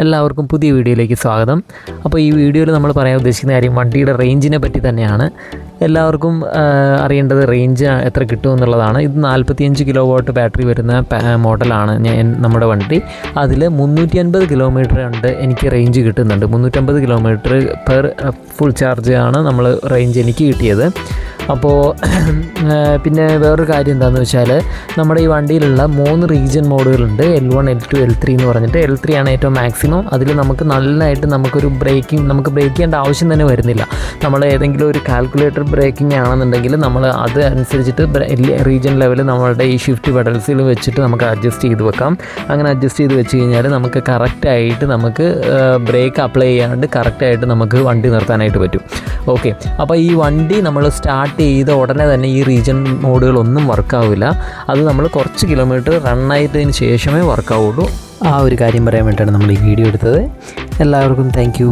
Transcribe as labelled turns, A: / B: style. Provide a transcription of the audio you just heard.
A: എല്ലാവർക്കും പുതിയ വീഡിയോയിലേക്ക് സ്വാഗതം. അപ്പോൾ ഈ വീഡിയോയിൽ നമ്മൾ പറയാൻ ഉദ്ദേശിക്കുന്ന കാര്യം വണ്ടിയുടെ റേഞ്ചിനെ പറ്റി തന്നെയാണ്. എല്ലാവർക്കും അറിയേണ്ടത് റേഞ്ച് എത്ര കിട്ടുമെന്നുള്ളതാണ്. ഇത് 45 കിലോ വാട്ട് ബാറ്ററി വരുന്ന മോഡലാണ് നമ്മുടെ വണ്ടി. അതിൽ 350 കിലോമീറ്റർ ഉണ്ട് എനിക്ക് റേഞ്ച് കിട്ടുന്നുണ്ട്. 350 കിലോമീറ്റർ പെർ ഫുൾ ചാർജ് ആണ് നമ്മൾ റേഞ്ച് എനിക്ക് കിട്ടിയത്. അപ്പോൾ പിന്നെ വേറൊരു കാര്യം എന്താണെന്ന് വെച്ചാൽ നമ്മുടെ ഈ വണ്ടിയിലുള്ള 3 റീജിയൻ മോഡുകളുണ്ട്. L1, L2, L3 എന്ന് പറഞ്ഞിട്ട്. L3 ആണ് ഏറ്റവും മാക്സിമം. അതിൽ നമുക്ക് നല്ലതായിട്ട് നമുക്ക് ബ്രേക്ക് ചെയ്യേണ്ട ആവശ്യം തന്നെ വരുന്നില്ല. നമ്മൾ ഏതെങ്കിലും ഒരു കാൽക്കുലേറ്റർ ബ്രേക്കിംഗ് ആണെന്നുണ്ടെങ്കിൽ നമ്മൾ അത് അനുസരിച്ചിട്ട് റീജിയൻ ലെവൽ നമ്മളുടെ ഈ ഷിഫ്റ്റ് പെഡൽസിൽ വെച്ചിട്ട് നമുക്ക് അഡ്ജസ്റ്റ് ചെയ്ത് വെക്കാം. അങ്ങനെ അഡ്ജസ്റ്റ് ചെയ്ത് വെച്ച് കഴിഞ്ഞാൽ നമുക്ക് കറക്റ്റായിട്ട് നമുക്ക് ബ്രേക്ക് അപ്ലൈ ചെയ്യാണ്ട് കറക്റ്റായിട്ട് നമുക്ക് വണ്ടി നിർത്താനായിട്ട് പറ്റും. ഓക്കെ, അപ്പോൾ ഈ വണ്ടി നമ്മൾ സ്റ്റാർട്ട് ചെയ്ത ഉടനെ തന്നെ ഈ റീജിയൻ മോഡുകളൊന്നും വർക്കാവില്ല. അത് നമ്മൾ കുറച്ച് കിലോമീറ്റർ റണ്ണായതിന് ശേഷമേ വർക്കാവുള്ളൂ. ആ ഒരു കാര്യം പറയാൻ വേണ്ടിയിട്ടാണ് നമ്മൾ ഈ വീഡിയോ എടുത്തത്. എല്ലാവർക്കും താങ്ക് യു.